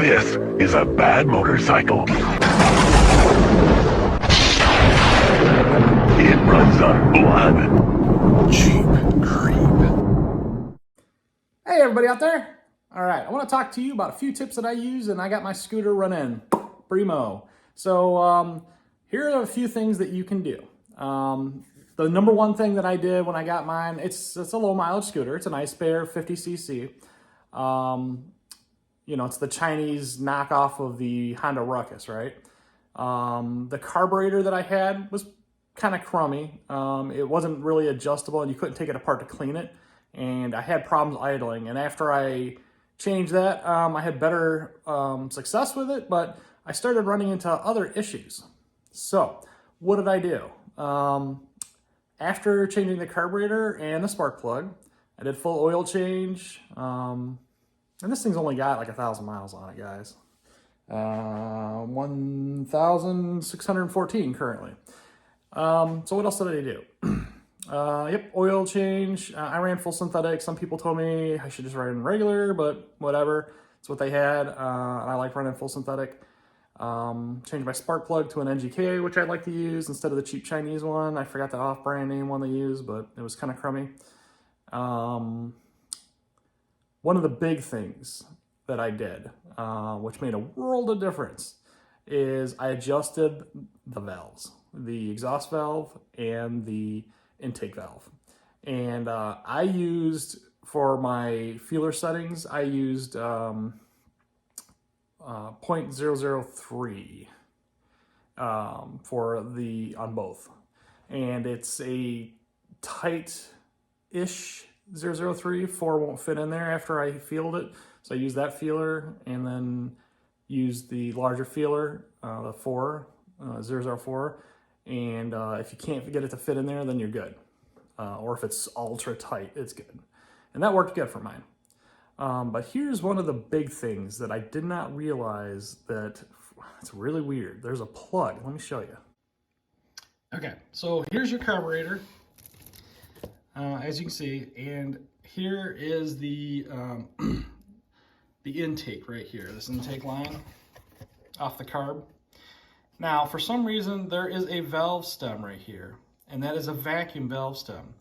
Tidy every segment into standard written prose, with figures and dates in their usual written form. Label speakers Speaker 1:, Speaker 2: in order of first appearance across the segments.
Speaker 1: This is a bad motorcycle. It runs on blood. Cheap creep.
Speaker 2: Hey everybody out there. All right, I want to talk to you about a few tips that I use and I got my scooter running primo. So here are a few things that you can do. The number one thing that I did when I got mine, it's a low mileage scooter. It's an Ice Bear 50cc. You know, it's the Chinese knockoff of the Honda Ruckus, right? The carburetor that I had was kind of crummy. It wasn't really adjustable and you couldn't take it apart to clean it. And I had problems idling. And after I changed that, I had better success with it, but I started running into other issues. So what did I do? After changing the carburetor and the spark plug, I did full oil change. And this thing's only got like 1,000 miles on it, guys. 1,614 currently. So what else did I do? Yep, oil change. I ran full synthetic. Some people told me I should just run regular, but whatever. It's what they had. And I like running full synthetic. Changed my spark plug to an NGK, which I'd like to use instead of the cheap Chinese one. I forgot the off-brand name one they used, but it was kind of crummy. One of the big things that I did, which made a world of difference, is I adjusted the valves, the exhaust valve and the intake valve. And I used, for my feeler settings, I used 0.003 on both. And it's a tight-ish 003. 4 won't fit in there after I feeled it. So I used that feeler and then used the larger feeler, the 004. And if you can't get it to fit in there, then you're good. Or if it's ultra tight, it's good. And that worked good for mine. But here's one of the big things that I did not realize that it's really weird. There's a plug. Let me show you. Okay, so here's your carburetor, as you can see, and here is the the intake right here. This intake line off the carb. Now, for some reason, there is a valve stem right here, and that is a vacuum valve stem.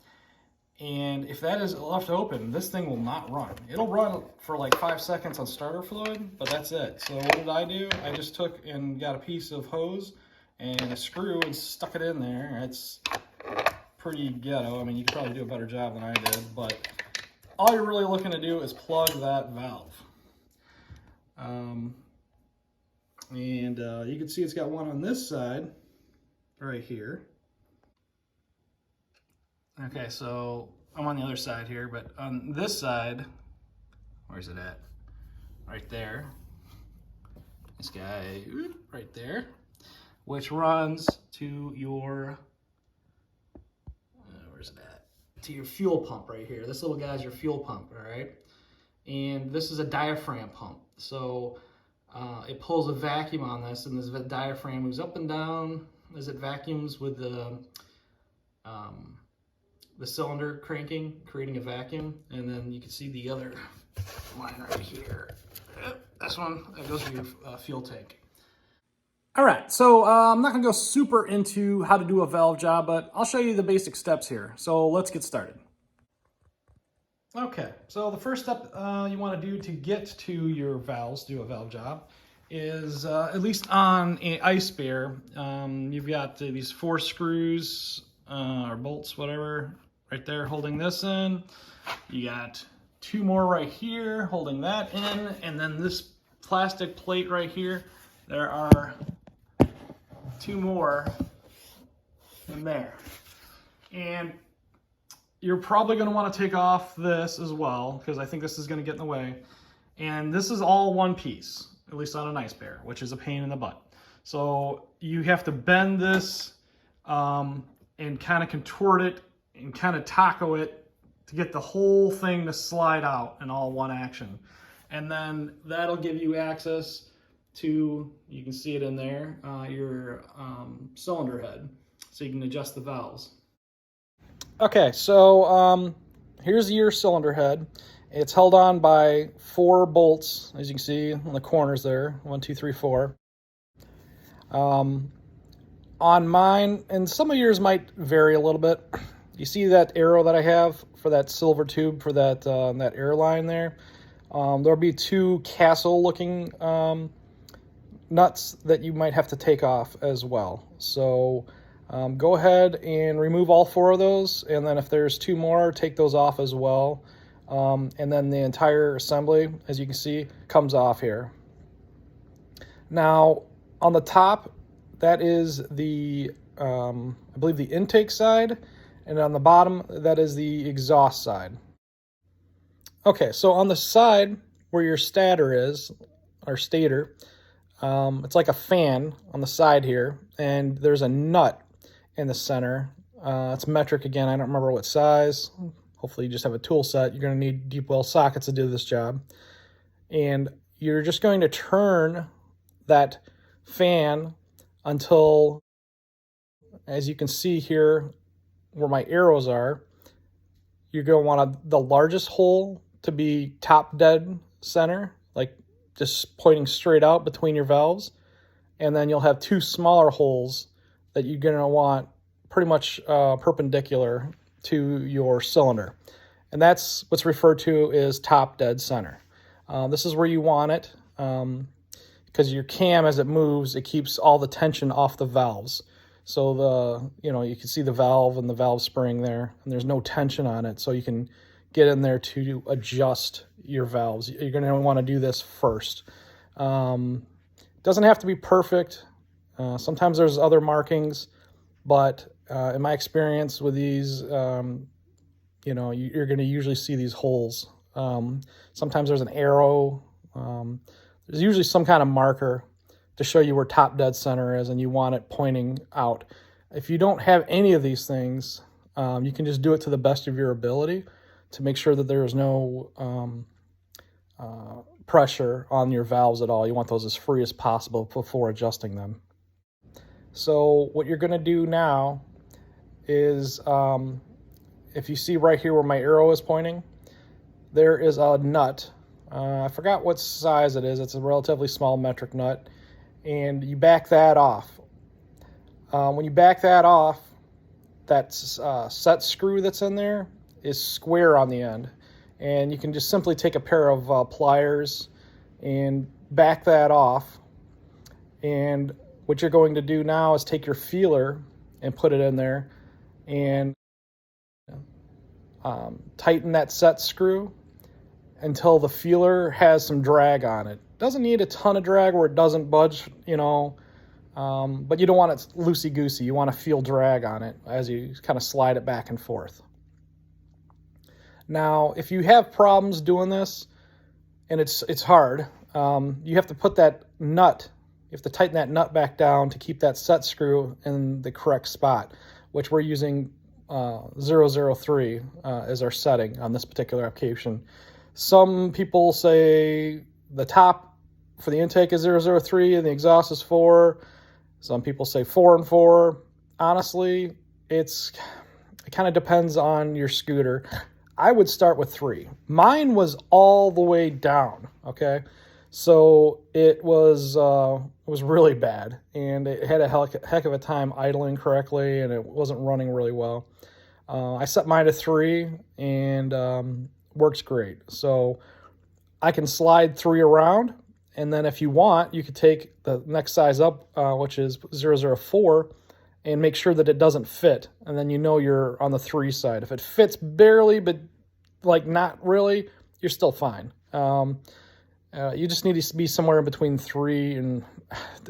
Speaker 2: And if that is left open, this thing will not run. It'll run for like 5 seconds on starter fluid, but that's it. So what did I do? I just took and got a piece of hose and a screw and stuck it in there. It's pretty ghetto. I mean, you could probably do a better job than I did, but all you're really looking to do is plug that valve. You can see it's got one on this side, right here. Okay, so I'm on the other side here, but on this side, where's it at? Right there. This guy, right there, which runs to your, where's it at? To your fuel pump right here. This little guy's your fuel pump, all right? And this is a diaphragm pump. So it pulls a vacuum on this, and this diaphragm moves up and down as it vacuums with the cylinder cranking, creating a vacuum. And then you can see the other line right here. This one, that goes to your fuel tank. All right, so I'm not gonna go super into how to do a valve job, but I'll show you the basic steps here. So let's get started. Okay, so the first step you wanna do to get to your valves, do a valve job, is at least on an Ice Bear, you've got these 4 screws or bolts, whatever, right there holding this in. You got 2 more right here holding that in, and then this plastic plate right here, there are 2 more in there. And you're probably going to want to take off this as well, because I think this is going to get in the way. And this is all one piece, at least on an Ice Bear, which is a pain in the butt. So you have to bend this and kind of contort it and kind of taco it to get the whole thing to slide out in all one action. And then that'll give you access to, you can see it in there, your cylinder head, so you can adjust the valves. Okay, so here's your cylinder head, It's held on by 4 bolts, as you can see on the corners there, 1, 2, 3, 4. On mine, and some of yours might vary a little bit. You see that arrow that I have for that silver tube for that that airline there? There'll be 2 castle-looking nuts that you might have to take off as well. So go ahead and remove all 4 of those, and then if there's 2 more, take those off as well. And then the entire assembly, as you can see, comes off here. Now, on the top, that is the, I believe, the intake side, and on the bottom, that is the exhaust side. Okay, so on the side where your stator is, or stator, it's like a fan on the side here, and there's a nut in the center. It's metric again, I don't remember what size. Hopefully you just have a tool set. You're going to need deep well sockets to do this job. And you're just going to turn that fan until, as you can see here where my arrows are, you're going to want the largest hole to be top dead center, like just pointing straight out between your valves. And then you'll have 2 smaller holes that you're going to want pretty much perpendicular to your cylinder. And that's what's referred to as top dead center. This is where you want it because your cam, as it moves, it keeps all the tension off the valves. So you can see the valve and the valve spring there, and there's no tension on it, so you can get in there to adjust your valves. You're going to want to do this first. Doesn't have to be perfect. Sometimes there's other markings, but in my experience with these, you're going to usually see these holes. Sometimes there's an arrow. There's usually some kind of marker to show you where top dead center is, and you want it pointing out. If you don't have any of these things, you can just do it to the best of your ability to make sure that there is no pressure on your valves at all. You want those as free as possible before adjusting them. So what you're going to do now is, if you see right here where my arrow is pointing, there is a nut. I forgot what size it is. It's a relatively small metric nut. And you back that off. When you back that off, that set screw that's in there is square on the end. And you can just simply take a pair of pliers and back that off. And what you're going to do now is take your feeler and put it in there and tighten that set screw until the feeler has some drag on it. Doesn't need a ton of drag where it doesn't budge, but you don't want it loosey-goosey. You want to feel drag on it as you kind of slide it back and forth. Now, if you have problems doing this, and it's hard, you have to put that nut, you have to tighten that nut back down to keep that set screw in the correct spot, which we're using 003 as our setting on this particular application. Some people say the top for the intake is 003 and the exhaust is 4. Some people say 4 and 4. Honestly, it kind of depends on your scooter. I would start with 3. Mine was all the way down, okay? So it was really bad, and it had a heck of a time idling correctly, and it wasn't running really well. I set mine to 3, and works great. So I can slide 3 around, and then if you want, you could take the next size up, which is 004, and make sure that it doesn't fit, and then you're on the 3 side. If it fits barely, but like not really, you're still fine. You just need to be somewhere in between 3 and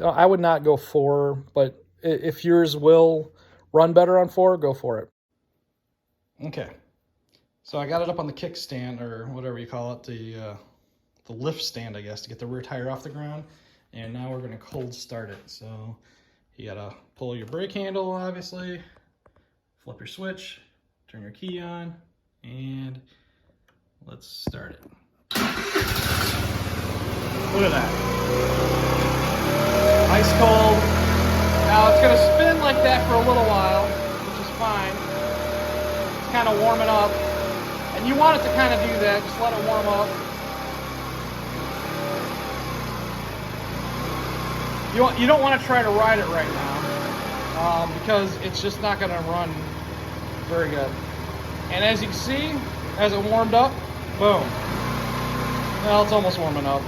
Speaker 2: I would not go 4, but if yours will run better on 4, go for it. Okay, so I got it up on the kickstand, or whatever you call it, the lift stand, I guess, to get the rear tire off the ground. And now we're going to cold start it. So you got to pull your brake handle, obviously, flip your switch, turn your key on, and let's start it. Look at that. Ice cold. Now it's going to spin like that for a little while, which is fine. It's kind of warming up. And And you want it to kind of do that, just let it warm up. You don't want to try to ride it right now because it's just not going to run very good. And as you can see, as it warmed up, boom. Well, it's almost warming up.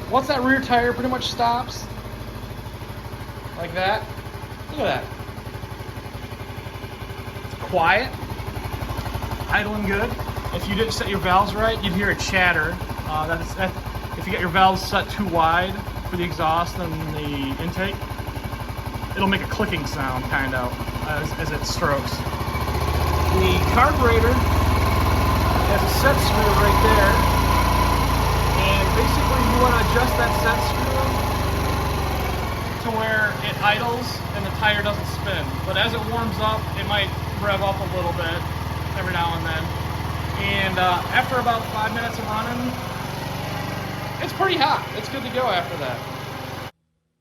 Speaker 2: Once that rear tire pretty much stops, like that, look at that. It's quiet, idling good. If you didn't set your valves right, you'd hear a chatter. If you get your valves set too wide for the exhaust and the intake, it'll make a clicking sound kind of as it strokes. The carburetor has a set screw right there, and basically you want to adjust that set screw to where it idles and the tire doesn't spin. But as it warms up, it might rev up a little bit every now and then. And after about 5 minutes of running, it's pretty hot. It's good to go after that.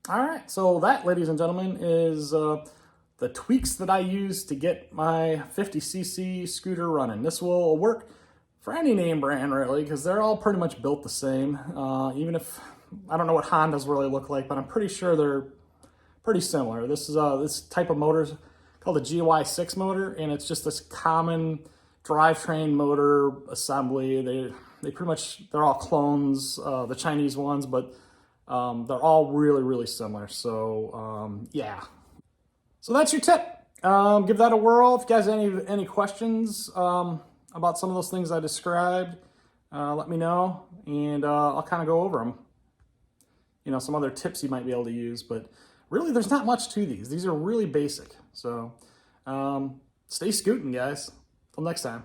Speaker 2: All right, so that, ladies and gentlemen, is the tweaks that I use to get my 50cc scooter running. This will work for any name brand, really, because they're all pretty much built the same. Even if, I don't know what Hondas really look like, but I'm pretty sure they're pretty similar. This is this type of motor is called a GY6 motor, and it's just this common drivetrain motor assembly. They pretty much, they're all clones, the Chinese ones, but they're all really, really similar. So yeah. So that's your tip. Give that a whirl. If you guys have any questions about some of those things I described, let me know, and I'll kind of go over them. You know, some other tips you might be able to use, but really there's not much to these. These are really basic. So stay scooting, guys. Till next time.